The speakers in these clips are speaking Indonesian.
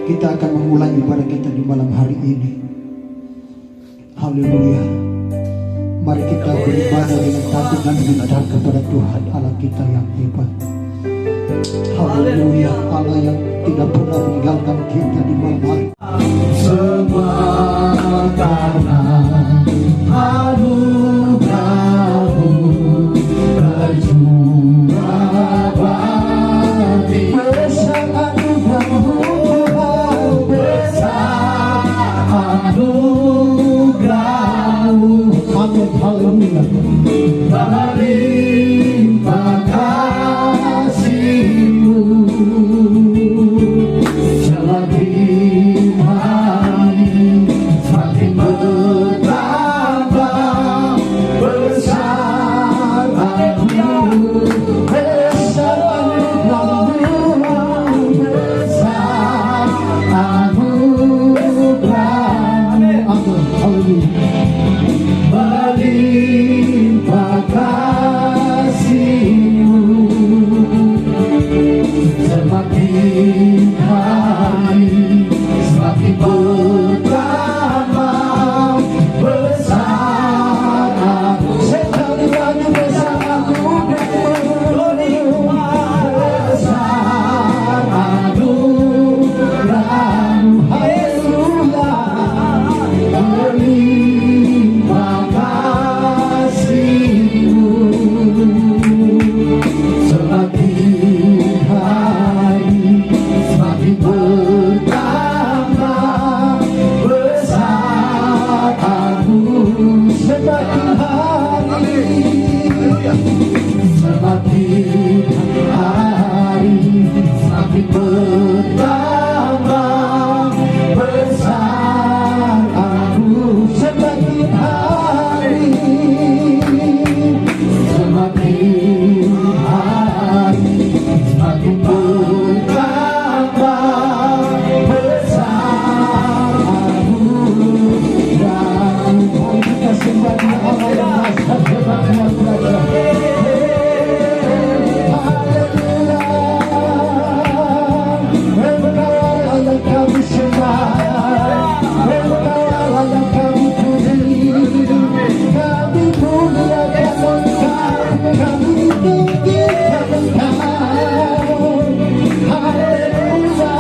Kita akan memulai ibadah kita di malam hari ini. Haleluya. Mari kita beribadah dengan takut dan minta kepada Tuhan Allah kita yang hebat. Haleluya. Allah yang tidak pernah meninggalkan kita di malam hari. Semua karena anugerah-Mu berjuang bagi besar anugerah-Mu, besar anugerah-Mu. Amin. Haleluya. Berlimpah kasih-Mu, semakin hari semakin bertambah besar anugerah-Mu, besar anugerah-Mu, besar anugerah-Mu. Amin. Haleluya. Berlimpah kasih-Mu, semakin hari semakin bertambah besar anugerah-Mu, sekali lagi besar anugerah-Mu, besar anugerah-Mu. Haleluya. Berlimpah kasih-Mu, semakin hari semakin bertambah besar anugerah-Mu, semakin hari semakin hari semakin bertambah besar anugerah-Mu, semakin hari semakin hari semakin bertambah besar anugerah-Mu. Mari kita sembah Dia Allah yang Maha Hebat Luar Biasa. Haleluya. Engkau Allah yang kami sembah, Engkau Allah yang kami puji, kami muliakan Engkau, kami tinggikan Engkau. Haleluya. Haleluya.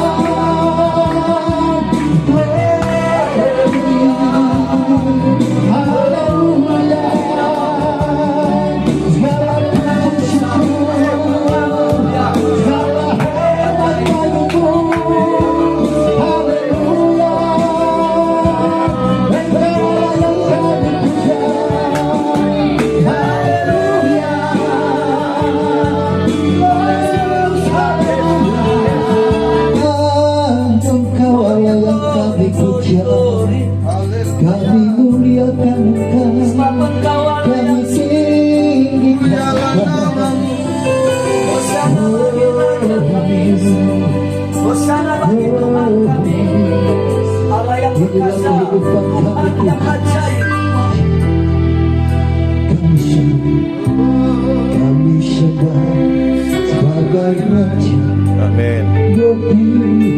Segala puji syukur, segala hebat bagimu. Haleluya. Engkau yang kami puja. Haleluya. Engkau Allah yang kami puja, kami muliakan Engkau, kami tinggikan namamu. Hosana bagi Tuhan kami, Allah yang perkasa, Tuhan yang ajaib. Kami sembah sebagai Raja. Amin. Berdiri.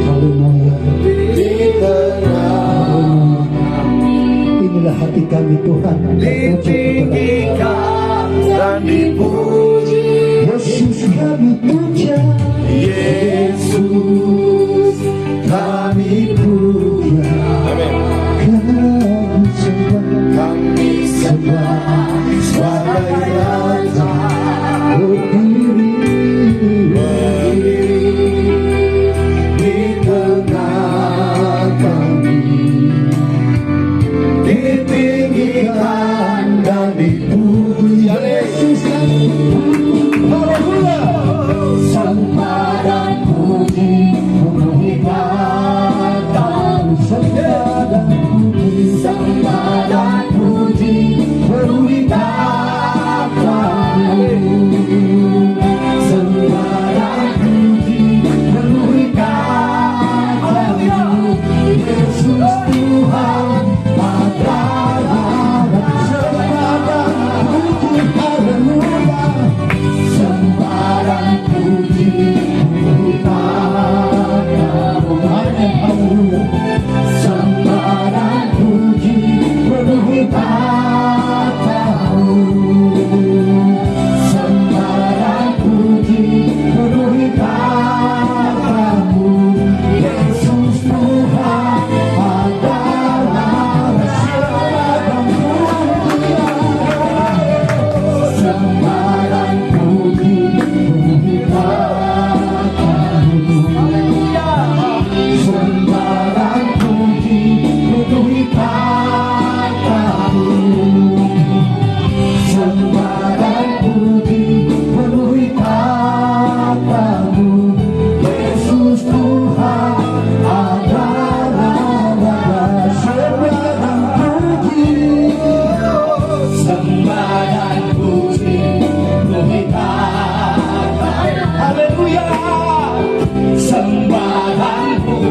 Haleluya. Inilah hati kami Tuhan, Ditinggikan dan dipuji, Yesus kami puja, Yesus kami puja. Amin. kami sembah, Kami sembah sebagai Raja, berdiri. berdiri di tengah kami, ditinggikan dan dipuji. Yesus kami puja. Haleluya. Sembah dan puji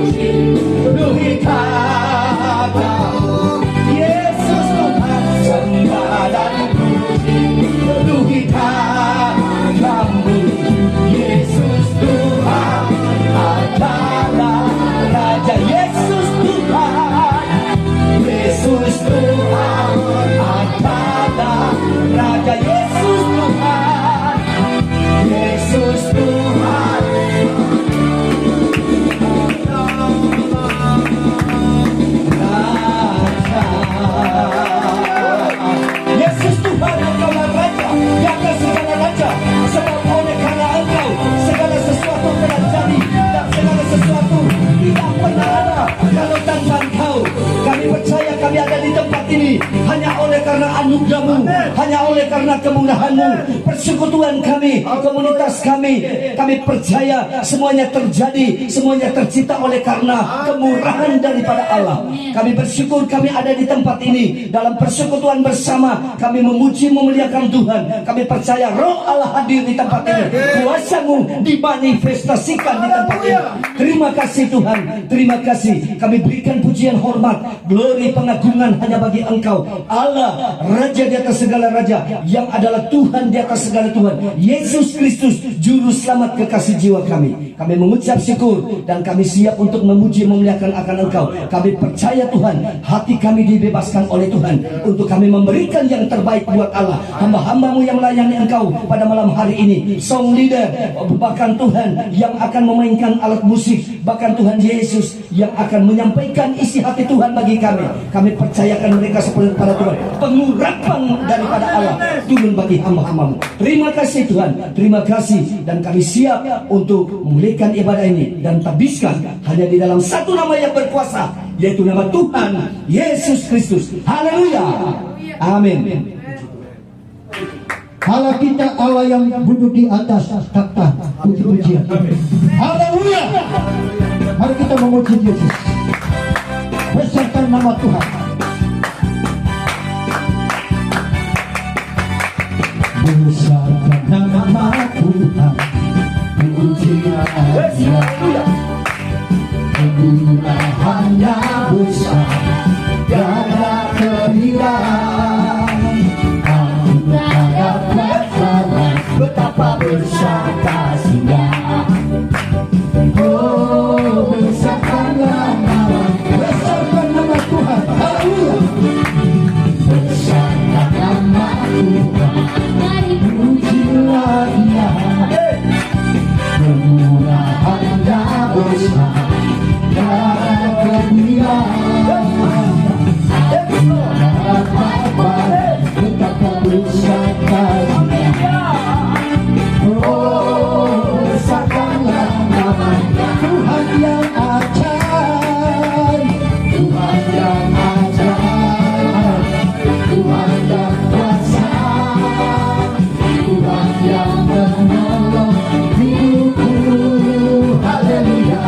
Luhi kata Yesus Tuhan sembah dan puji. Luhi katamu Yesus Tuhan adalah Raja. Yesus Tuhan, Yesus Tuhan adalah Raja. Yesus Tuhan, Yesus Tuhan. Yesus Tuhan, Engkaulah Raja di atas segala raja. Sebab oleh karena Engkau segala sesuatu telah jadi dan segala sesuatu tidak pernah ada kalau tanpa Engkau. Kami percaya kami ada di tempat ini hanya oleh karena anugerah-Mu, hanya oleh karena kemurahan-Mu. Persekutuan kami, komunitas kami, kami percaya semuanya terjadi, semuanya tercipta oleh karena kemurahan daripada Allah. Kami bersyukur kami ada di tempat ini dalam persekutuan bersama. Kami memuji memuliakan Tuhan. Kami percaya Roh Allah hadir di tempat ini. Kuasa-Mu dimanifestasikan di tempat ini. Terima kasih Tuhan, terima kasih. Kami berikan pujian, hormat, glori, pengagungan hanya bagi Engkau, Allah, Raja di atas segala raja, yang adalah Tuhan di atas segala Tuhan, Yesus Kristus, Juru Selamat kekasih jiwa kami. Kami mengucap syukur dan kami siap untuk memuji memuliakan akan Engkau. Kami percaya Tuhan, hati kami dibebaskan oleh Tuhan untuk kami memberikan yang terbaik buat Allah. Hamba-hamba-Mu yang melayani Engkau pada malam hari ini, song leader, bahkan Tuhan yang akan memainkan alat musik, bahkan Tuhan Yesus yang akan menyampaikan isi hati Tuhan bagi kami. Kami percayakan mereka sepenuhnya pada Tuhan. Pengurapan daripada Allah turun bagi hamba-hamba-Mu. Terima kasih Tuhan, terima kasih, dan kami siap untuk memulihkan ibadah ini dan tabiskan hanya di dalam satu nama yang berkuasa, yaitu nama Tuhan Yesus Kristus. Haleluya, amin. Allah kita Allah yang duduk di atas takhta, puji-pujian. Haleluya. Mari kita memuji Yesus. Besarkan nama Tuhan. Besarkan nama Tuhan. Pujian. Kemurahannya besar, tiada kehilangan. Betapa besar kasih-Nya. Oh, besarkanlah nama, besarkan nama Tuhan. Haleluya. Besarkan nama Tuhan, pujilah Dia. Kemurahan-Nya besar, tiada kehilangan. Betapa besar kasih-Nya. Oh, besarkanlah nama Tuhan yang ajaib, Tuhan yang ajaib, Tuhan yang kuasa, Tuhan yang menolong hidupku. Haleluya.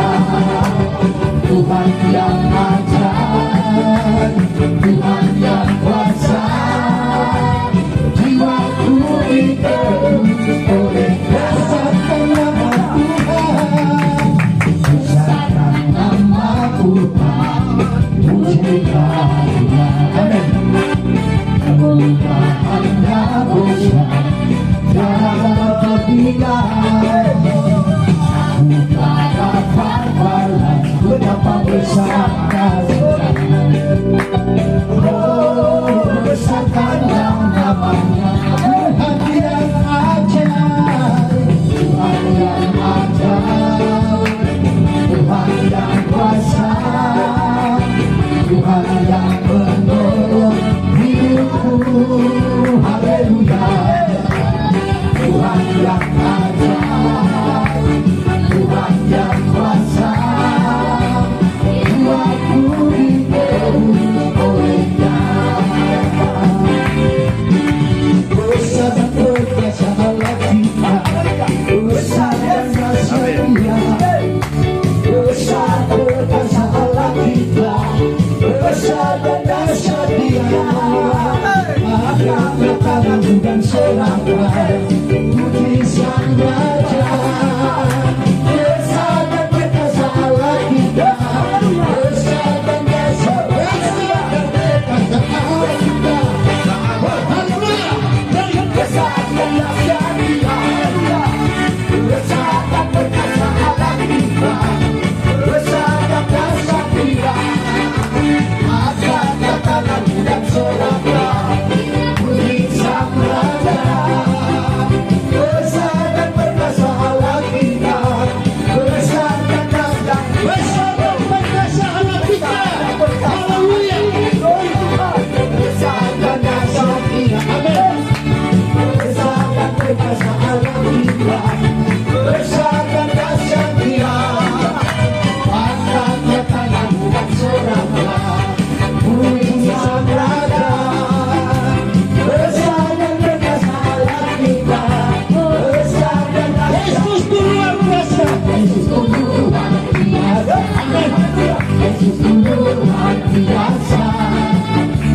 Tuhan yang ajaib, Tuhan yang kuasa, jiwaku diteguh oleh besarkan nama Tuhan. Besarkan nama Tuhan, pujilah Dia. Amin. Kemurahan-Nya besar, tiada kehilangan. Bukan dapat balas betapa besar kasih-Nya. Oh, besarkanlah nama-Nya. Tuhan yang ajaib, Tuhan yang ajaib, Tuhan yang kuasa, Tuhan yang menolong hidupku. Haleluya. Tuhan yang ajaib, Tuhan yang kuasa, jiwaku diteguh oleh-Nya. Besar dan perkasa Allah kita, besar dan dahsyat Dia. Besar perkasa Allah kita, besar dan dahsyat Dia. Angkat tanganmu dan serahkan puji Sang Raja. Besar dan perkasa Allah kita,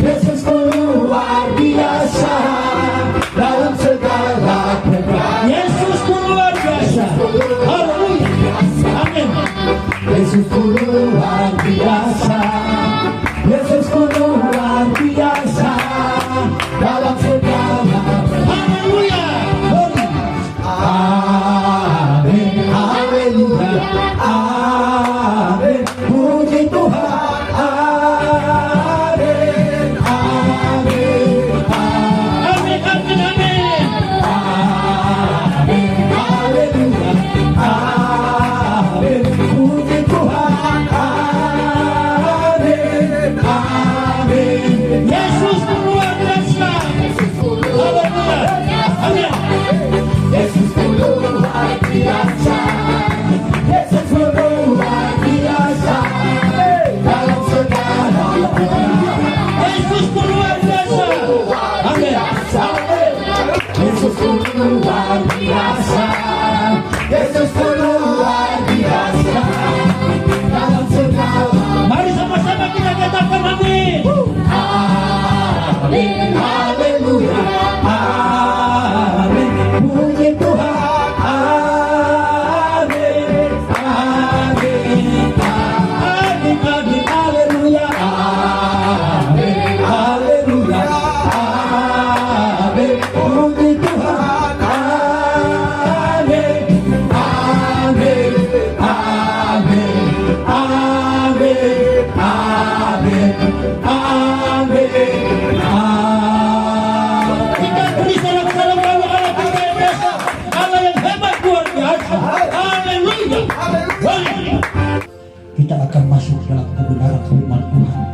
Yesusku luar biasa dalam segala perkara. Yesusku luar biasa. Haleluya. Amin. Yesusku luar biasa. Yesusku luar biasa dalam segala perkara. Haleluya. Amin, haleluya, amin, puji Tuhan, amin, amin, Amin, amin, amin. amin, haleluya, amin, puji Tuhan, amin, amin. Yesus luar biasa. Haleluya. Amin. Yesus luar biasa, Yesus luar biasa dalam segala perkara. Yesus luar biasa. Amin. Yesus luar biasa, Yesus luar biasa dalam segala. Mari sama-sama kita katakan amin. Amin, haleluya, amin, puji Tuhan, amin, amin, Amin, amin, haleluya. amin, haleluya, amin, puji Tuhan, amin, amin, amin, amin, amin, amin, Kita beri salam-salam kepada Allah kita yang biasa, Allah yang hebat luar biasa. Haleluya. Haleluya. Kita akan masuk dalam kebenaran firman Tuhan.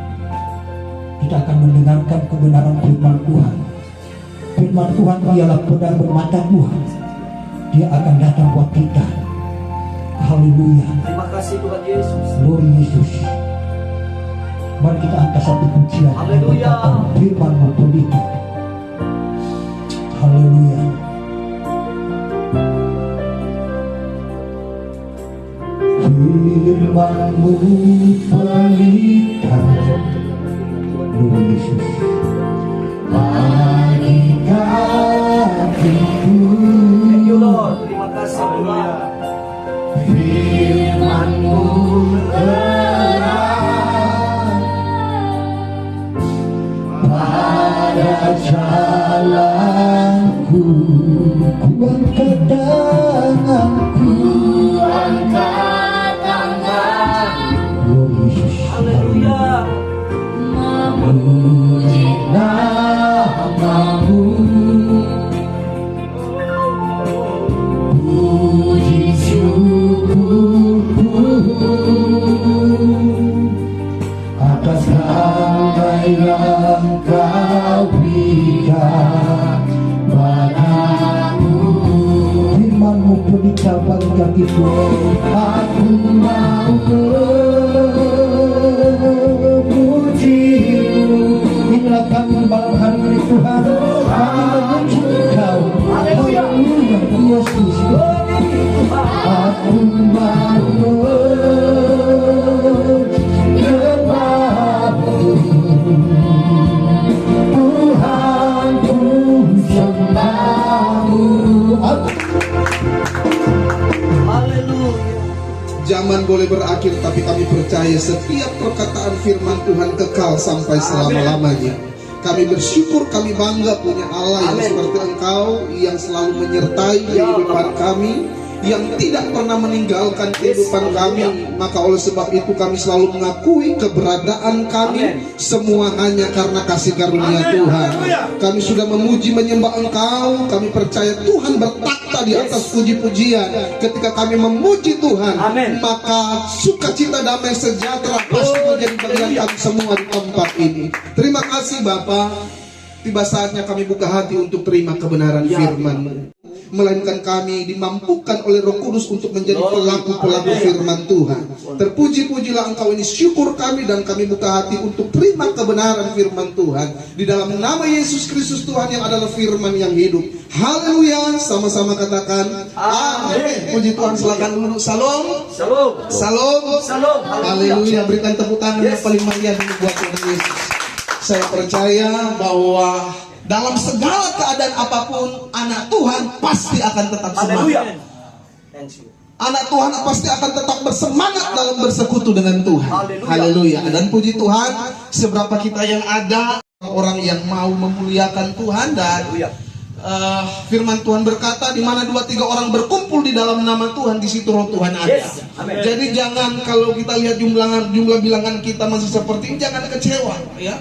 Kita akan mendengarkan kebenaran firman Tuhan. Firman Tuhan ialah pedang bermata Tuhan. Dia akan datang buat kita. Haleluya. Terima kasih Tuhan Yesus. Glory Yesus. Mari kita angkat satu pujian. Haleluya. Firman-Mu pelita. Haleluya. Firman-Mu pelita. Glory Yesus. Bagi kakiku. Thank you Lord. Terima kasih Tuhan. Firman-Mu terang pada jalanku, Kuangkat tanganku. Glory Yesus. Haleluya. memuji nama-Mu, puji syukurku atas damai yang Kau berikan padaku. Firman-Mu pelita bagi kakiku. Aku mau memuji-Mu. Inilah kami malam hari ini Tuhan. Kami memuji Engkau. Haleluya Yesus. Aku mau menyembah-Mu. Tuhan ku sembah-Mu. Haleluya. Zaman boleh berakhir, tapi kami percaya setiap perkataan firman Tuhan kekal sampai selama-lamanya. Kami bersyukur, kami bangga punya Allah yang seperti Engkau, yang selalu menyertai kehidupan kami, yang tidak pernah meninggalkan kehidupan kami. Maka oleh sebab itu kami selalu mengakui keberadaan kami semua hanya karena kasih karunia Tuhan. Kami sudah memuji menyembah Engkau. Kami percaya Tuhan bertakhta di atas puji-pujian. Ketika kami memuji Tuhan, maka sukacita, damai, sejahtera pasti menjadi bagian kami semua di tempat ini. Terima kasih Bapa. Tiba saatnya kami buka hati untuk terima kebenaran firman-Mu. melainkan kami dimampukan oleh Roh Kudus untuk menjadi pelaku-pelaku firman Tuhan. Terpuji-pujilah Engkau, ini syukur kami, dan kami buka hati untuk terima kebenaran firman Tuhan di dalam nama Yesus Kristus Tuhan yang adalah firman yang hidup. Haleluya, sama-sama katakan amin. Puji Tuhan, silakan duduk. Salam. Shalom. Salam. Shalom. Haleluya, berikan tepuk tangan yang Yes. paling meriah dulu buat Tuhan Yesus. Saya percaya bahwa dalam segala keadaan apapun, anak Tuhan pasti akan tetap Haleluya. semangat. Thank you. Anak Tuhan pasti akan tetap bersemangat dalam bersekutu dengan Tuhan. Haleluya. Haleluya. Dan puji Tuhan, seberapa kita yang ada, orang yang mau memuliakan Tuhan, dan Haleluya. firman Tuhan berkata, di mana 2-3 orang berkumpul di dalam nama Tuhan, di situ Roh Tuhan ada. Yes. Amin. Jadi jangan, kalau kita lihat jumlah bilangan kita masih seperti ini, jangan kecewa, ya.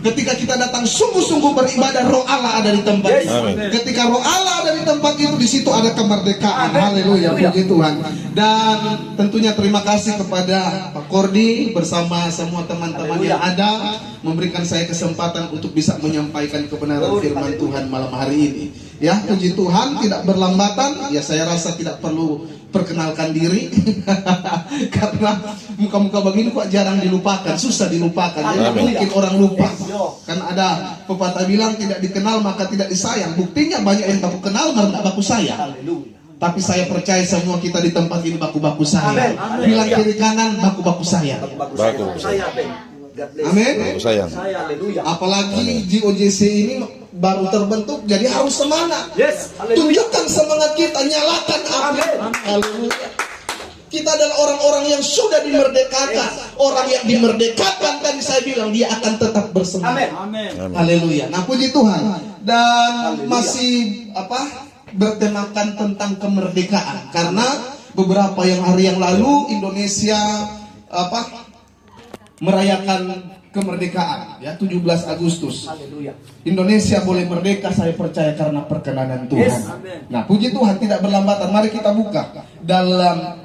Ketika kita datang sungguh-sungguh beribadah, Roh Allah ada di tempat Yes. itu. Amin. Ketika Roh Allah ada di tempat itu, di situ ada kemerdekaan. Haleluya, puji Tuhan. Dan tentunya terima kasih kepada Pak Kordi bersama semua teman-teman yang ada, memberikan saya kesempatan untuk bisa menyampaikan kebenaran firman Tuhan malam hari ini. Ya, puji Tuhan, tidak berlambatan. Ya, saya rasa tidak perlu perkenalkan diri karena muka-muka begini kok jarang dilupakan, susah dilupakan. Jadi mungkin orang lupa. Kan ada pepatah bilang, tidak dikenal maka tidak disayang. Buktinya banyak yang baku kenal malah baku sayang. Haleluya. Tapi saya percaya semua kita di tempat ini baku-baku sayang. Amin. Amin. Bilang kiri kanan baku-baku sayang. Bagus. Bagus. Saya, Ben. God bless. Amin. Aku sayang. Saya, haleluya. Apalagi GOJC ini baru terbentuk, jadi harus semangat. Yes. Haleluya. Tunjukkan semangat kita, nyalakan api. Amin. Haleluya. Kita adalah orang-orang yang sudah dimerdekakan. Orang yang dimerdekakan, tadi saya bilang dia akan tetap bersemangat. Amin. Haleluya. Nah, puji Tuhan. Dan Haleluya. masih bertemakan tentang kemerdekaan, karena beberapa hari yang lalu Indonesia merayakan kemerdekaan, ya, 17 Agustus. Haleluya. Indonesia boleh merdeka, saya percaya karena perkenanan Tuhan. Yes, amin. Nah, puji Tuhan, tidak berlambatan. Mari kita buka dalam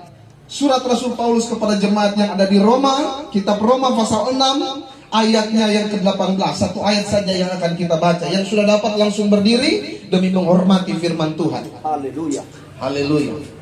surat Rasul Paulus kepada jemaat yang ada di Roma, kitab Roma pasal 6 ayatnya yang ke-18. Satu ayat saja yang akan kita baca. Yang sudah dapat langsung berdiri demi menghormati firman Tuhan. Haleluya. Haleluya.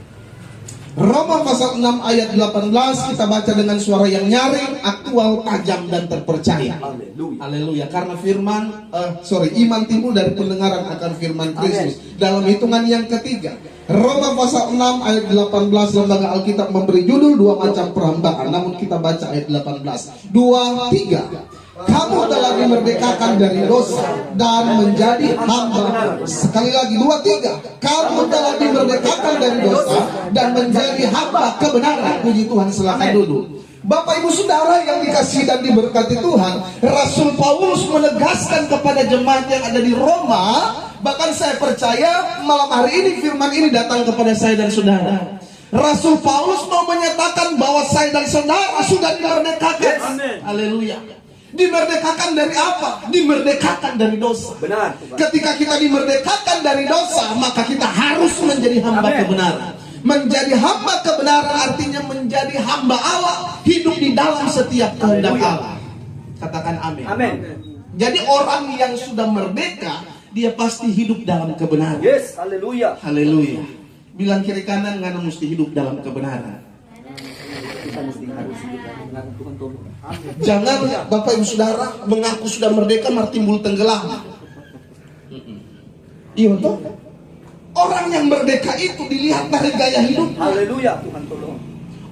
Roma pasal 6 ayat 18 kita baca dengan suara yang nyaring, aktual, tajam, dan terpercaya. Haleluya. Haleluya. Karena iman timbul dari pendengaran akan firman Kristus. Dalam hitungan yang ketiga, Roma pasal 6 ayat 18, lembaga Alkitab memberi judul dua macam perhambaan. Namun kita baca ayat 18. 2, 3. Kamu telah dimerdekakan dari dosa dan menjadi hamba. Sekali lagi, 2, 3. Kamu telah dimerdekakan dari dosa dan menjadi hamba kebenaran. Puji Tuhan, silakan duduk. Bapak Ibu Saudara yang dikasihi dan diberkati Tuhan, Rasul Paulus menegaskan kepada jemaat yang ada di Roma. Bahkan saya percaya malam hari ini firman ini datang kepada saya dan saudara. Rasul Paulus mau menyatakan bahwa saya dan saudara sudah dimerdekakan. Amin. Haleluya. Dimerdekakan dari apa? Dimerdekakan dari dosa. Benar. Ketika kita dimerdekakan dari dosa, maka kita harus menjadi hamba Amin. kebenaran. Menjadi hamba kebenaran artinya menjadi hamba Allah, hidup di dalam setiap kehendak Haleluya. Allah. Katakan amin. Amin. Jadi orang yang sudah merdeka, dia pasti hidup dalam kebenaran. Yes. Haleluya. Haleluya. Bilang kiri kanan, ngana mesti hidup dalam kebenaran. Kita mesti harus hidup dengan Tuhan tolong. Amin. Jangan Bapak Ibu Saudara mengaku sudah merdeka malah timbul tenggelam. Iya betul. Orang yang merdeka itu dilihat dari gaya hidup. Haleluya. Tuhan tolong.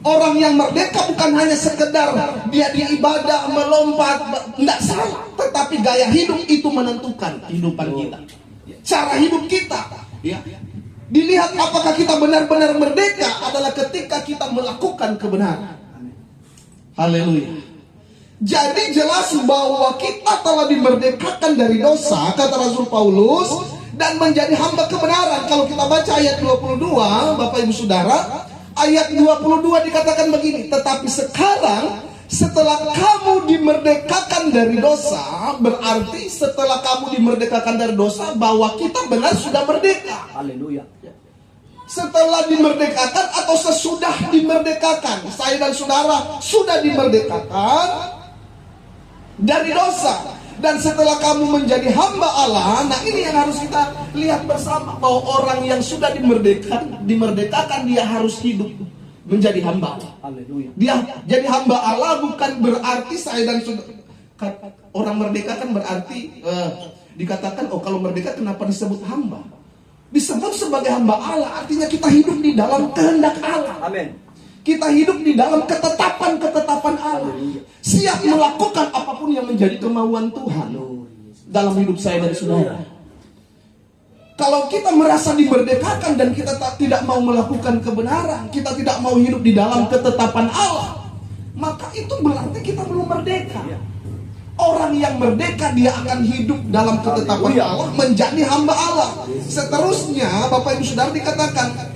Orang yang merdeka bukan hanya sekedar dia ibadah, melompat, tidak salah. Tetapi gaya hidup itu menentukan kehidupan kita. Cara hidup kita, ya. Dilihat apakah kita benar-benar merdeka adalah ketika kita melakukan kebenaran. Haleluya. Jadi jelas bahwa kita telah dimerdekakan dari dosa, kata Rasul Paulus, dan menjadi hamba kebenaran. Kalau kita baca ayat 22, Bapak Ibu Saudara, ayat 22 dikatakan begini, tetapi sekarang setelah kamu dimerdekakan dari dosa, berarti setelah kamu dimerdekakan dari dosa bahwa kita benar sudah merdeka. Haleluya. Setelah dimerdekakan atau sesudah dimerdekakan, saya dan saudara sudah dimerdekakan dari dosa. Dan setelah kamu menjadi hamba Allah, nah ini yang harus kita lihat bersama, bahwa orang yang sudah dimerdekakan, dia harus hidup menjadi hamba Allah. Dia jadi hamba Allah bukan berarti saya dan orang merdeka kan berarti dikatakan, oh kalau merdeka kenapa disebut hamba? Disebut sebagai hamba Allah, artinya kita hidup di dalam kehendak Allah. Amin. Kita hidup di dalam ketetapan Allah. Siap melakukan apapun yang menjadi kemauan Tuhan dalam hidup saya dan saudara. Kalau kita merasa dimerdekakan dan kita tidak mau melakukan kebenaran, kita tidak mau hidup di dalam ketetapan Allah, maka itu berarti kita belum merdeka. Orang yang merdeka, dia akan hidup dalam ketetapan Allah, menjadi hamba Allah. Seterusnya Bapak Ibu Saudara dikatakan,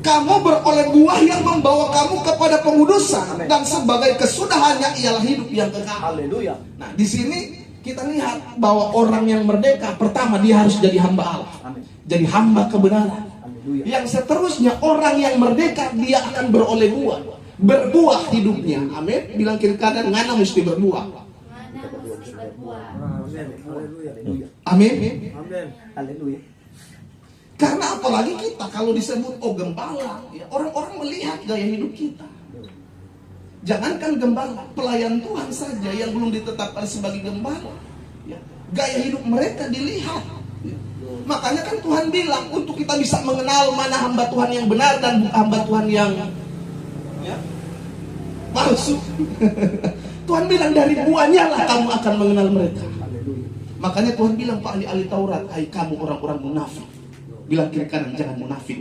kamu beroleh buah yang membawa kamu kepada pengudusan, dan sebagai kesudahannya ialah hidup yang kekal. Haleluya. Nah, di sini kita lihat bahwa orang yang merdeka, pertama dia harus jadi hamba Allah. Amin. Jadi hamba kebenaran. Haleluya. Yang seterusnya, orang yang merdeka dia akan beroleh buah, berbuah hidupnya. Amin. Bilang kiri kanan, ngana mesti berbuah. Haleluya. Amin. Amin. Haleluya. Karena apalagi kita kalau disebut gembala, ya, orang-orang melihat gaya hidup kita. Jangankan gembala, pelayan Tuhan saja yang belum ditetapkan sebagai gembala, ya, gaya hidup mereka dilihat. Ya. Makanya kan Tuhan bilang untuk kita bisa mengenal mana hamba Tuhan yang benar dan hamba Tuhan yang palsu. Tuhan bilang dari buahnya lah kamu akan mengenal mereka. Makanya Tuhan bilang Pak ahli-ahli Taurat, hai kamu orang-orang munafik. Bilang kiri kanan, jangan munafik.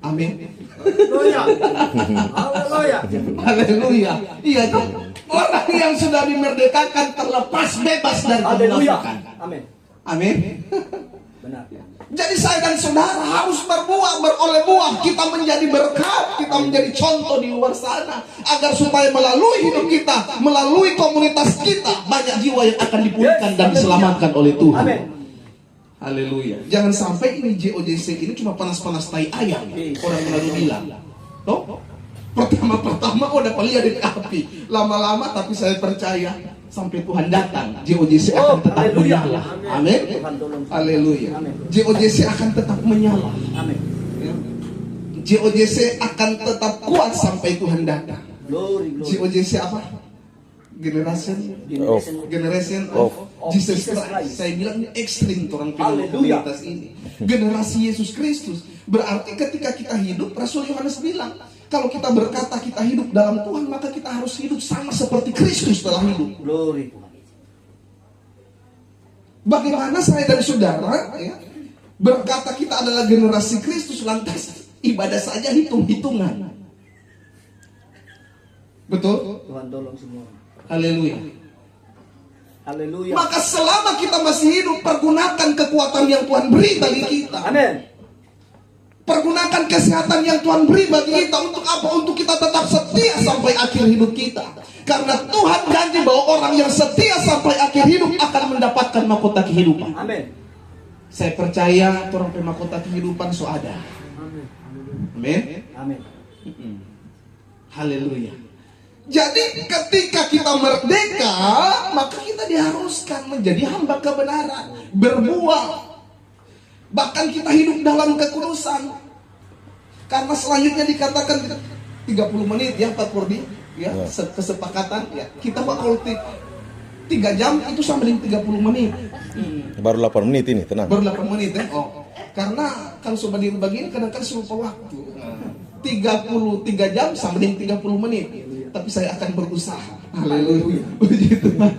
Amin. Haleluya. Haleluya. Iya kan? Orang yang sudah dimerdekakan terlepas bebas dari kemunafikan. Amin. Amin. Benar. Jadi saya dan saudara harus berbuah, beroleh buah. Kita menjadi berkat, kita menjadi contoh di luar sana, agar supaya melalui hidup kita, melalui komunitas kita, banyak jiwa yang akan dipulihkan dan diselamatkan oleh Tuhan. Amin. Haleluya. Jangan sampai ini JOJC ini cuma panas-panas tai ayam. Orang lalu bilang, toh pertama dapat lihat di api, lama-lama tapi saya percaya sampai Tuhan datang, JOJC akan tetap menyala. Amin. Haleluya. JOJC akan tetap menyala. Amin. JOJC akan tetap kuat sampai Tuhan datang. Glory. JOJC apa? Generation of Jesus Christ. Saya bilang ini ekstrim orang komunitas ini. Generasi Yesus Kristus. Berarti ketika kita hidup, Rasul Yohanes bilang, kalau kita berkata kita hidup dalam Tuhan, maka kita harus hidup sama seperti Kristus telah hidup. Glory. Bagaimana saya dan saudara berkata kita adalah generasi Kristus, lantas ibadah saja hitung-hitungan. Betul? Tuhan tolong semua. Haleluya. Haleluya. Maka selama kita masih hidup, pergunakan kekuatan yang Tuhan beri bagi kita. Amin. Pergunakan kesehatan yang Tuhan beri bagi kita. Untuk apa? Untuk kita tetap setia sampai akhir hidup kita. Karena Tuhan janji bahwa orang yang setia sampai akhir hidup akan mendapatkan mahkota kehidupan. Amin. Saya percaya orang mahkota kehidupan so ada. Amin. Amin. Haleluya. Jadi ketika kita merdeka, maka kita diharuskan menjadi hamba kebenaran, berbuah. Bahkan kita hidup dalam kekudusan. Karena selanjutnya dikatakan 30 menit ya Pak Kurdi, ya, kesepakatan ya. Kita kalau 3 jam itu sama dengan 30 menit. Baru 8 menit ini, tenang. Baru 8 menit ya. Karena kan sobat dibagi ini kadang-kadang lupa waktu. 33 jam sama dengan 30 menit. Tapi saya akan berusaha. Haleluya. Begitu. Nah,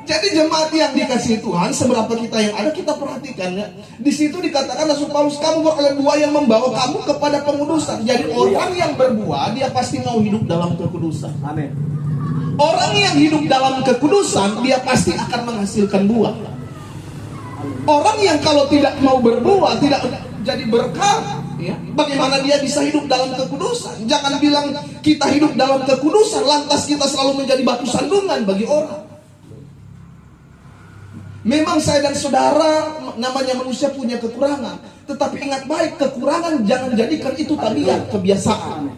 jadi jemaat yang dikasihi Tuhan, seberapa kita yang ada, kita perhatikan ya. Di situ dikatakan Rasul Paulus, kamu beroleh buah yang membawa kamu kepada pengudusan. Jadi orang yang berbuah, dia pasti mau hidup dalam kekudusan. Amin. Orang yang hidup dalam kekudusan, dia pasti akan menghasilkan buah. Orang yang kalau tidak mau berbuah, tidak jadi berkat, ya, bagaimana dia bisa hidup dalam kekudusan? Jangan bilang kita hidup dalam kekudusan lantas kita selalu menjadi batu sandungan bagi orang. Memang saya dan saudara, namanya manusia punya kekurangan, tetapi ingat baik, kekurangan jangan jadikan itu tabiat, kebiasaan.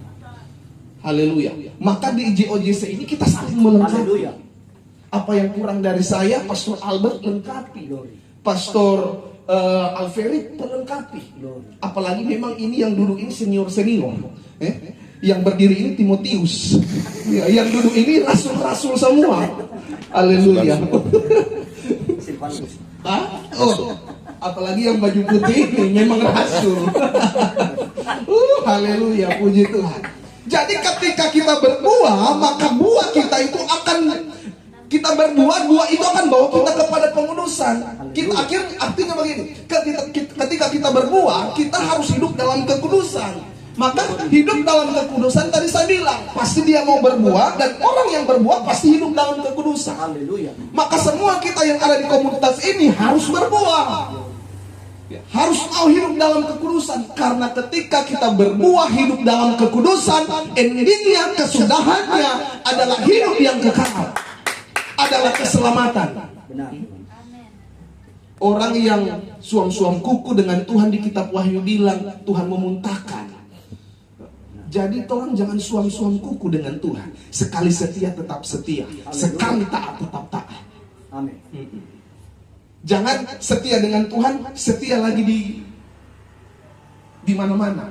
Haleluya. Maka di JOJC ini kita saling melengkapi. Apa yang kurang dari saya, Pastor Albert lengkapi. Pastor Alferi terlengkapi. Apalagi memang ini yang duduk ini senior-senior. Yang berdiri ini Timotius. Yang duduk ini rasul-rasul semua. Haleluya. Oh, apalagi yang baju putih ini memang rasul. Haleluya, puji Tuhan. Jadi ketika kita berbuah, maka buah kita itu akan kita berbuah, buah itu akan bawa kita kepada pengudusan. Artinya begini, ketika kita berbuah, kita harus hidup dalam kekudusan. Maka hidup dalam kekudusan tadi saya bilang, pasti dia mau berbuah, dan orang yang berbuah pasti hidup dalam kekudusan. Haleluya. Maka semua kita yang ada di komunitas ini harus berbuah. Harus mau hidup dalam kekudusan. Karena ketika kita berbuah hidup dalam kekudusan, endingnya, kesudahannya adalah hidup yang kekal, adalah keselamatan. Benar. Orang yang suam-suam kuku dengan Tuhan di kitab Wahyu bilang Tuhan memuntahkan. Jadi tolong jangan suam-suam kuku dengan Tuhan. Sekali setia tetap setia, sekali taat tetap taat. Amin. Jangan setia dengan Tuhan, setia lagi di mana-mana.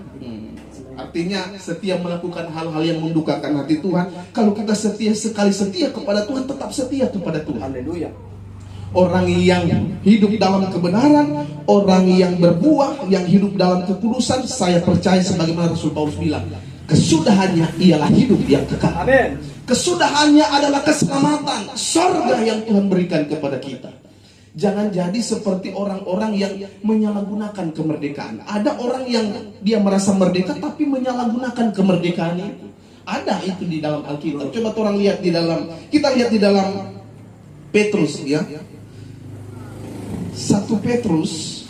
Artinya setia melakukan hal-hal yang mendukakan hati Tuhan. Kalau kita setia, sekali setia kepada Tuhan, tetap setia kepada Tuhan. Haleluya. Orang yang hidup dalam kebenaran, orang yang berbuah, yang hidup dalam kekudusan, saya percaya sebagaimana Rasul Paulus bilang, kesudahannya ialah hidup yang kekal. Amin. Kesudahannya adalah keselamatan, surga yang Tuhan berikan kepada kita. Jangan jadi seperti orang-orang yang menyalahgunakan kemerdekaan. Ada orang yang dia merasa merdeka tapi menyalahgunakan kemerdekaan itu. Ada itu di dalam Alkitab. Coba orang lihat di dalam, kita lihat di dalam Petrus ya. 1 Petrus,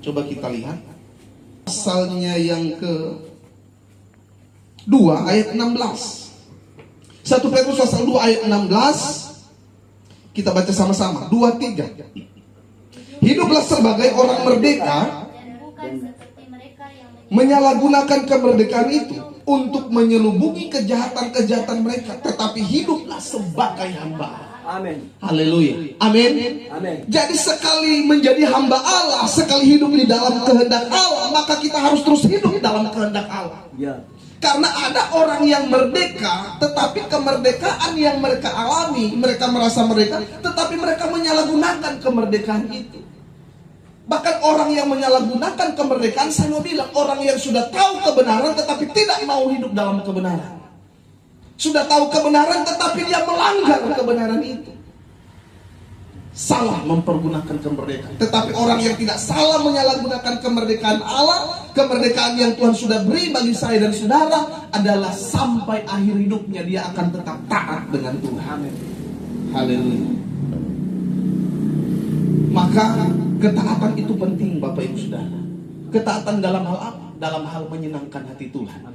coba kita lihat pasalnya yang ke-2 ayat 16. 1 Petrus pasal 2 ayat 16. Kita baca sama-sama, 2-3. Hiduplah sebagai orang merdeka, menyalahgunakan kemerdekaan itu untuk menyelubungi kejahatan-kejahatan mereka, tetapi hiduplah sebagai hamba. Amin. Haleluya. Amin. Amin. Jadi sekali menjadi hamba Allah, sekali hidup di dalam kehendak Allah, maka kita harus terus hidup dalam kehendak Allah. Ya. Karena ada orang yang merdeka, tetapi kemerdekaan yang mereka alami, mereka merasa merdeka, tetapi mereka menyalahgunakan kemerdekaan itu. Bahkan orang yang menyalahgunakan kemerdekaan, saya mau bilang, orang yang sudah tahu kebenaran tetapi tidak mau hidup dalam kebenaran. Sudah tahu kebenaran tetapi dia melanggar kebenaran itu. Salah mempergunakan kemerdekaan. Tetapi orang yang tidak salah menyalahgunakan kemerdekaan Allah, kemerdekaan yang Tuhan sudah beri bagi saya dan saudara, adalah sampai akhir hidupnya dia akan tetap taat dengan Tuhan. Haleluya. Maka ketaatan itu penting Bapak Ibu Saudara. Ketaatan dalam hal apa? Dalam hal menyenangkan hati Tuhan.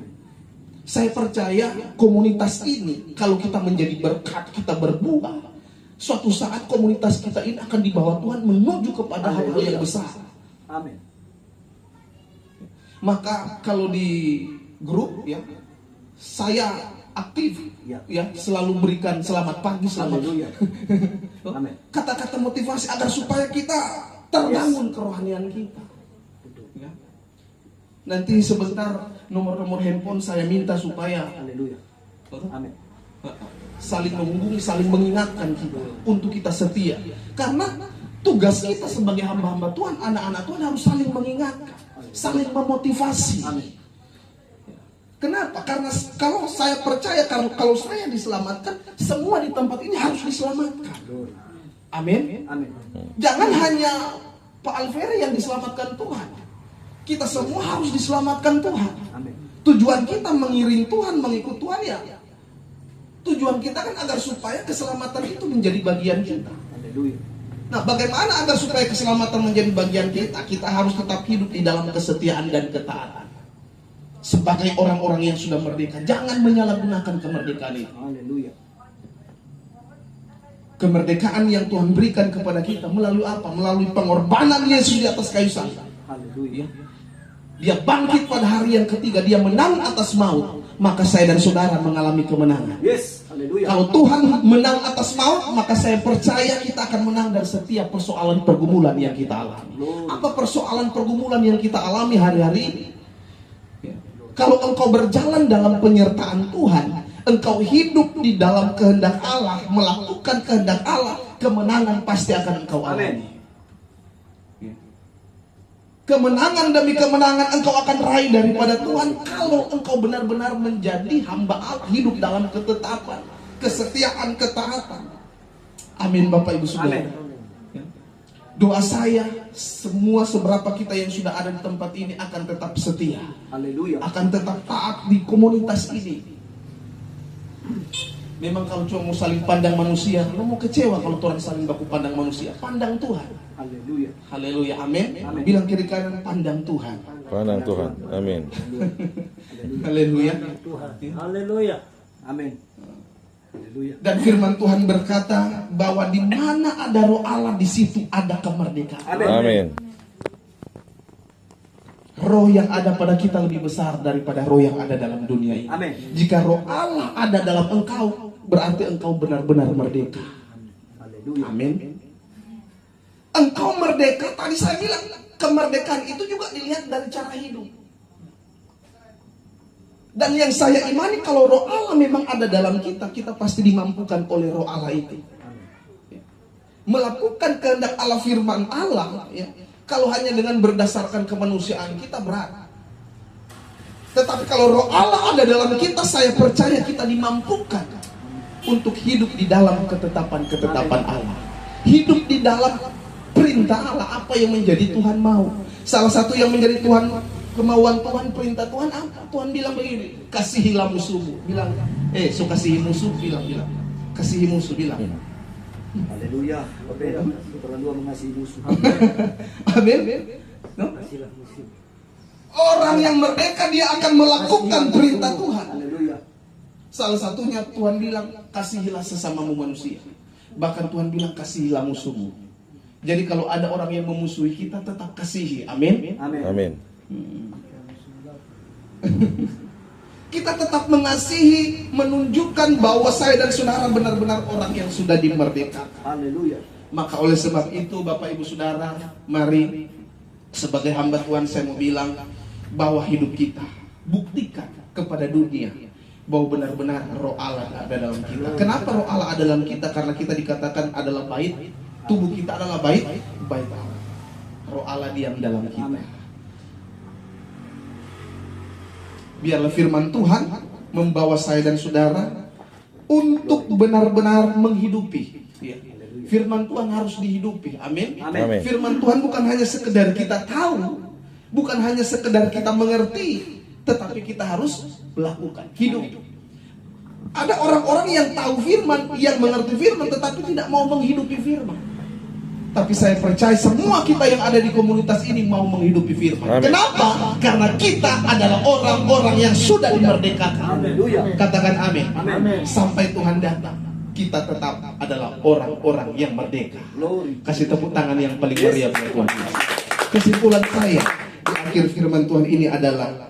Saya percaya komunitas ini, kalau kita menjadi berkat, kita berbuah, suatu saat komunitas kita ini akan dibawa Tuhan menuju kepada hal-hal yang besar. Amin. Maka kalau di grup ya, saya aktif ya, selalu berikan selamat pagi, selamat. Haleluya. Amin. Kata-kata motivasi agar supaya kita terbangun kerohanian kita. Ya. Nanti sebentar nomor-nomor handphone saya minta supaya Haleluya. Amin. saling menghubungi, saling mengingatkan kita untuk kita setia. Karena tugas kita sebagai hamba-hamba Tuhan, anak-anak Tuhan harus saling mengingatkan, saling memotivasi. Amin. Kenapa? Karena kalau saya percaya, kalau saya diselamatkan, semua di tempat ini harus diselamatkan. Amin. Amin. Jangan hanya Pak Alferi yang diselamatkan Tuhan. Kita semua harus diselamatkan Tuhan. Amin. Tujuan kita mengiring Tuhan, mengikut Tuhan ya. Tujuan kita kan agar supaya keselamatan itu menjadi bagian kita. Haleluya. Nah, bagaimana agar supaya keselamatan menjadi bagian kita? Kita harus tetap hidup di dalam kesetiaan dan ketaatan. Sebagai orang-orang yang sudah merdeka, jangan menyalahgunakan kemerdekaan itu. Haleluya. Kemerdekaan yang Tuhan berikan kepada kita melalui apa? Melalui pengorbanan Yesus di atas kayu salib. Haleluya. Dia bangkit pada hari yang ketiga, dia menang atas maut. maka saya dan saudara mengalami kemenangan. Yes, haleluya. Kalau Tuhan menang atas maut, maka saya percaya kita akan menang dari setiap persoalan pergumulan yang kita alami. Apa persoalan pergumulan yang kita alami hari-hari ini? Ya. Kalau engkau berjalan dalam penyertaan Tuhan, engkau hidup di dalam kehendak Allah, melakukan kehendak Allah, kemenangan pasti akan engkau alami. Kemenangan demi kemenangan engkau akan raih daripada Tuhan kalau engkau benar-benar menjadi hamba Allah, hidup dalam ketetapan, kesetiaan, ketaatan. Amin Bapak Ibu Saudara. Ya. Doa saya, semua seberapa kita yang sudah ada di tempat ini akan tetap setia. Haleluya. Akan tetap taat di komunitas ini. Memang kalau cuma mau saling pandang manusia, lo mau kecewa kalau Tuhan saling baku pandang manusia. Pandang Tuhan. Haleluya. Haleluya, amin. Amin. Bilang kiri kanan, pandang Tuhan. Pandang Tuhan. Amin. Haleluya. Haleluya. Amin. Haleluya. Dan firman Tuhan berkata bahwa di mana ada roh Allah, di situ ada kemerdekaan. Amin. Roh yang ada pada kita lebih besar daripada roh yang ada dalam dunia ini. Amin. Jika roh Allah ada dalam engkau, berarti engkau benar-benar merdeka. Haleluya. Amin. Engkau merdeka, tadi saya bilang, kemerdekaan itu juga dilihat dari cara hidup. Dan yang saya imani, kalau roh Allah memang ada dalam kita, kita pasti dimampukan oleh roh Allah itu. Melakukan kehendak Allah, firman Allah, ya, kalau hanya dengan berdasarkan kemanusiaan kita berat. Tetapi kalau roh Allah ada dalam kita, saya percaya kita dimampukan untuk hidup di dalam ketetapan-ketetapan Allah. Hidup di dalam perintah Allah, apa yang menjadi Tuhan mau. Salah satu yang menjadi Tuhan, kemauan Tuhan, perintah Tuhan apa? Tuhan bilang begini, kasihilah musuhmu. Bilang, so kasihi musuh, bilang. Kasihi musuh, bilang. Haleluya. Perlu mengasihi musuh. Amin. No? Kasihilah musuh. Orang yang merdeka, dia akan melakukan perintah Tuhan. Haleluya. Salah satunya Tuhan bilang, kasihilah sesamamu manusia. Bahkan Tuhan bilang, kasihilah musuhmu. Jadi kalau ada orang yang memusuhi kita, tetap kasihi. Amin. Amin. Amin. Kita tetap mengasihi, menunjukkan bahwa saya dan saudara benar-benar orang yang sudah dimerdekakan. Haleluya. Maka oleh sebab itu Bapak Ibu Saudara, mari sebagai hamba Tuhan saya mau bilang bahwa hidup kita buktikan kepada dunia bahwa benar-benar roh Allah ada dalam kita. Kenapa roh Allah ada dalam kita? Karena kita dikatakan adalah bait, tubuh kita adalah bait Allah. Roh Allah diam dalam kita. Biarlah firman Tuhan membawa saya dan saudara untuk benar-benar menghidupi. Ya. Firman Tuhan harus dihidupi. Amin. Amin. Firman Tuhan bukan hanya sekedar kita tahu, bukan hanya sekedar kita mengerti, tetapi kita harus melakukan, hidup. Ada orang-orang yang tahu firman, yang mengerti firman, tetapi tidak mau menghidupi firman. Tapi saya percaya semua kita yang ada di komunitas ini mau menghidupi firman. Amin. Kenapa? Karena kita adalah orang-orang yang sudah dimerdekakan. Haleluya. Katakan amin. Amin. Sampai Tuhan datang, kita tetap adalah orang-orang yang merdeka. Glory. Kasih tepuk tangan yang paling meriah buat Tuhan. Kesimpulan saya di akhir firman Tuhan ini adalah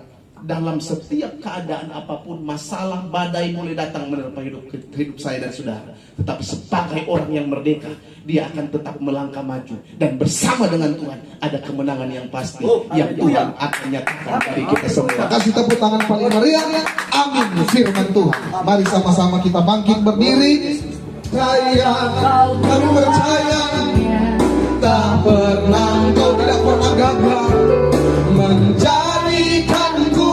dalam setiap keadaan apapun, masalah, badai mulai datang menerpa hidup saya dan saudara, tetapi sebagai orang yang merdeka, dia akan tetap melangkah maju dan bersama dengan Tuhan ada kemenangan yang pasti yang Tuhan akan nyatakan bagi kita semua. Kasih tepuk tangan paling meriah. Amin. Firman Tuhan. Mari sama-sama kita bangkit berdiri. Kami percaya tak pernah, engkau tidak pernah gagal menjadikanku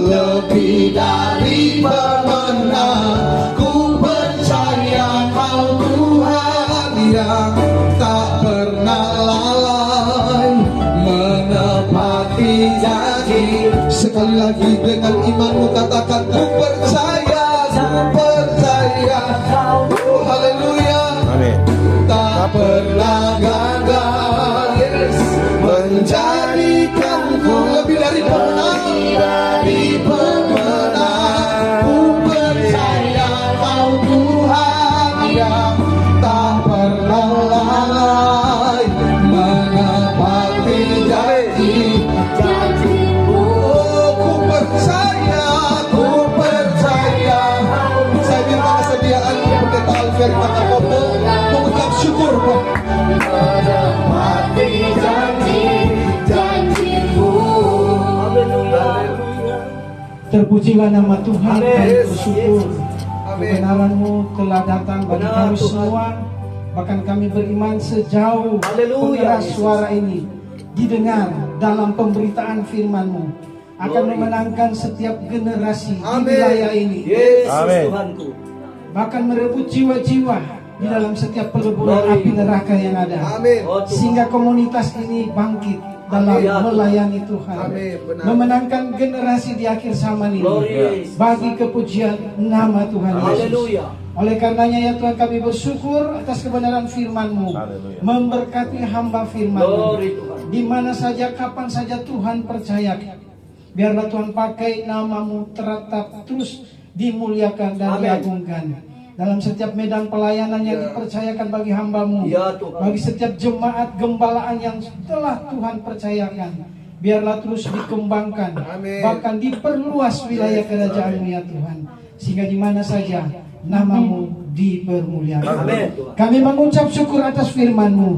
lebih dari pemenang. Ku percaya Kau Tuhan yang tak pernah lalai menepati janji. Sekali lagi dengan imanmu katakan, ku percaya, haleluya. Amin. Tak pernah gagal, yes, menjadikanku lebih dari pemenang, Ku percaya Kau Tuhan yang tak pernah lalai menepati janji. Oh, ku percaya Terpujilah nama Tuhan. Amin. Kami Yes, bersyukur yes. Amin. kebenaran-Mu telah datang bagi Benar, kami Tuhan. semua. Bahkan kami beriman sejauh Haleluya, pengeras Yesus. suara ini didengar dalam pemberitaan firman-Mu akan Glory. memenangkan setiap generasi di Amin. wilayah ini. Yesus Amin. Tuhanku. Bahkan merebut jiwa-jiwa di dalam setiap peleburan Glory. api neraka yang ada. Amin. Oh, Tuhan. Sehingga komunitas ini bangkit dalam Amin, ya Tuhan. melayani Tuhan. Amin, benar. Memenangkan generasi di akhir zaman ini. Glory, Yesus. Bagi kepujian nama Tuhan Yesus. Haleluya. Oleh karenanya ya Tuhan, kami bersyukur atas kebenaran firman-Mu. Haleluya. Memberkati hamba firman-Mu. Glory Tuhan. Di mana saja, kapan saja Tuhan percayakan. Biarlah Tuhan pakai nama-Mu teratap terus dimuliakan dan Amin. diagungkan. Dalam setiap medan pelayanan yang dipercayakan bagi hamba-Mu. Ya, Tuhan. Bagi setiap jemaat gembalaan yang telah Tuhan percayakan. Biarlah terus dikembangkan. Amin. Bahkan diperluas wilayah kerajaan-Mu ya Tuhan. Sehingga di mana saja nama-Mu dipermuliakan. Amin. Kami mengucap syukur atas firman-Mu.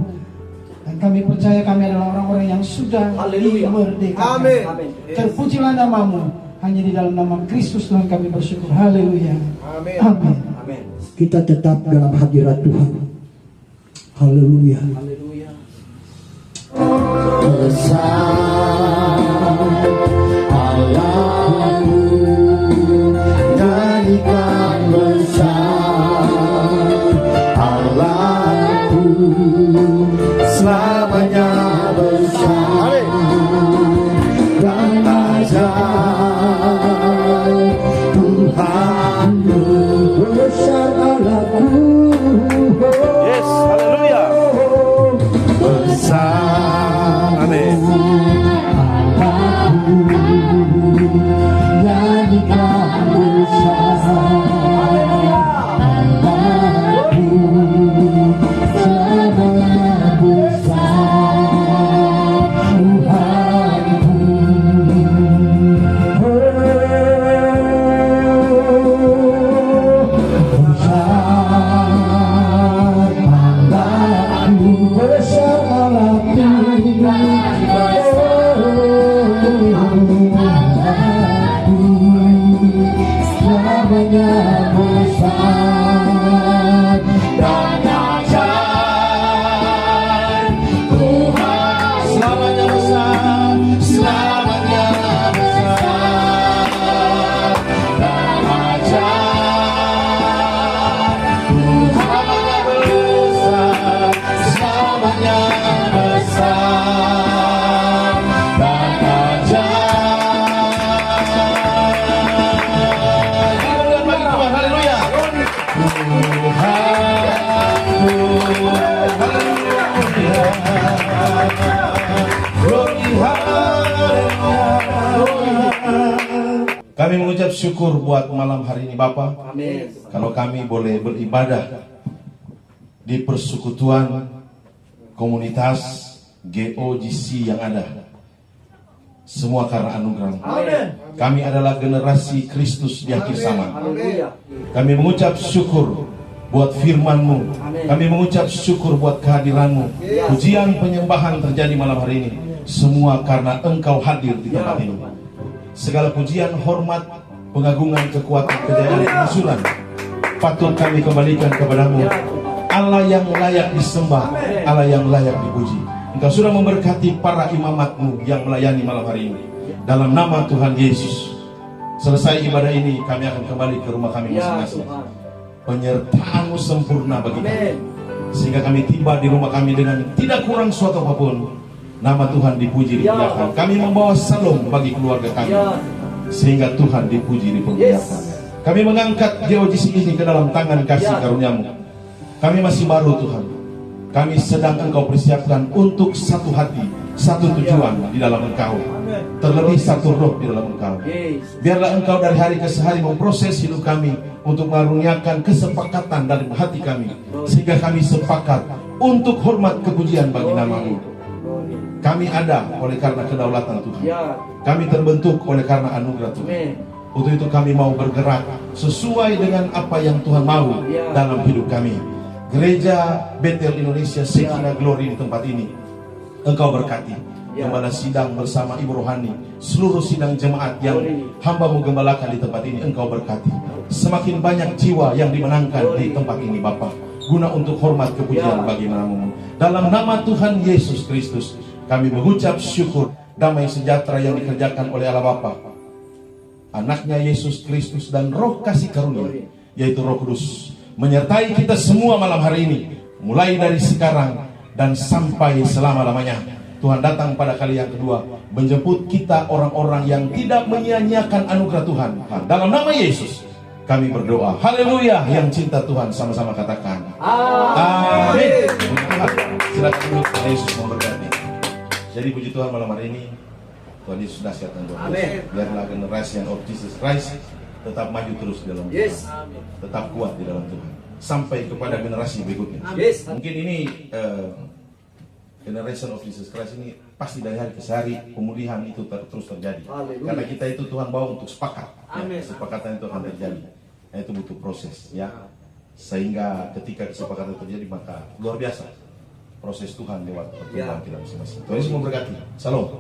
Dan kami percaya kami adalah orang-orang yang sudah Haleluya. dimerdekakan. Amin. Amin. Terpujilah nama-Mu. Hanya di dalam nama Kristus Tuhan kami bersyukur. Haleluya. Amin. Amin. Amin. Kita tetap dalam hadirat Tuhan. Haleluya. Haleluya. Allahmu nyanyikan besar, Allahku selamanya besar dan ajaib. Tuhanku besar, Allahku Yes, haleluya. besar. Amin. Nyanyikan besar, Allahku selamanya besar. Tuhanku besar, Allahku besar, Allahku selamanya besar dan ajaib. Tuhan selamanya besar, selamanya besar dan ajaib. Tuhan selamanya besar, selamanya besar dan ajaib. Haleluya. Kami mengucap syukur buat malam hari ini Bapak. Amin. Kalau kami boleh beribadah di persekutuan komunitas GOGC yang ada, semua karena anugerah. Amin. Kami adalah generasi Kristus di akhir zaman. Haleluya. Kami mengucap syukur buat firman-Mu. Amin. Kami mengucap syukur buat kehadiran-Mu. Pujian penyembahan terjadi malam hari ini, semua karena Engkau hadir di tempat ini. Segala pujian, hormat, pengagungan, kekuatan, kejayaan, kehancuran patut kami kembalikan kepadamu, Allah yang layak disembah, Allah yang layak dipuji. Engkau sudah memberkati para imamat-Mu yang melayani malam hari ini. Dalam nama Tuhan Yesus, selesai ibadah ini kami akan kembali ke rumah kami Ya masing-masing. Tuhan. Penyertaan-Mu sempurna bagi kami, Amin. sehingga kami tiba di rumah kami dengan tidak kurang suatu apapun. Nama Tuhan dipuji, dimuliakan. Kami membawa salom bagi keluarga kami, Ya. sehingga Tuhan dipuji, dipermuliakan. Kami mengangkat GOGC ini ke dalam tangan kasih karunia-Mu. Kami masih baru Tuhan. Kami sedang Engkau persiapkan untuk satu hati, satu tujuan di dalam Engkau. Terlebih satu roh di dalam Engkau. Yes. Biarlah Engkau dari hari ke hari memproses hidup kami untuk mengaruniakan kesepakatan dalam hati kami, sehingga kami sepakat untuk hormat kepujian bagi nama-Mu. Kami ada oleh karena kedaulatan Tuhan. Ya. Kami terbentuk oleh karena anugerah Tuhan. Amin. Untuk itu kami mau bergerak sesuai dengan apa yang Tuhan mau dalam hidup kami. Gereja Betel Indonesia Shekinah Glory di tempat ini, Engkau berkati. Gembala sidang bersama Ibu Rohani, seluruh sidang jemaat yang hamba-Mu gembalakan di tempat ini, Engkau berkati. Semakin banyak jiwa yang dimenangkan di tempat ini Bapa, guna untuk hormat kepujian bagi namamu. Dalam nama Tuhan Yesus Kristus kami mengucap syukur. Damai sejahtera yang dikerjakan oleh Allah Bapa, Anaknya Yesus Kristus, dan Roh kasih karunia, yaitu Roh Kudus, menyertai kita semua malam hari ini, mulai dari sekarang dan sampai selama-lamanya. Tuhan datang pada kali yang kedua, menjemput kita orang-orang yang tidak menyia-nyiakan anugerah Tuhan. Dalam nama Yesus kami berdoa. Haleluya. Yang cinta Tuhan sama-sama katakan amin. Silakan duduk. Tuhan Yesus memberkati. Jadi puji Tuhan, malam hari ini Tuhan Yesus dahsyat dan luar biasa. Biarlah generasi of Jesus Christ tetap maju terus di dalam Tuhan, tetap kuat di dalam Tuhan sampai kepada generasi berikutnya. Mungkin ini Generation of Jesus Christ ini pasti dari hari ke hari pemulihan itu terus terjadi. Karena kita itu Tuhan bawa untuk sepakat. Ya, kesepakatan itu akan terjadi. Nah, itu butuh proses ya. Sehingga ketika kesepakatan terjadi maka luar biasa proses Tuhan lewat pertemuan kita masing-masing. Tuhan Yesus memberkati. Salam.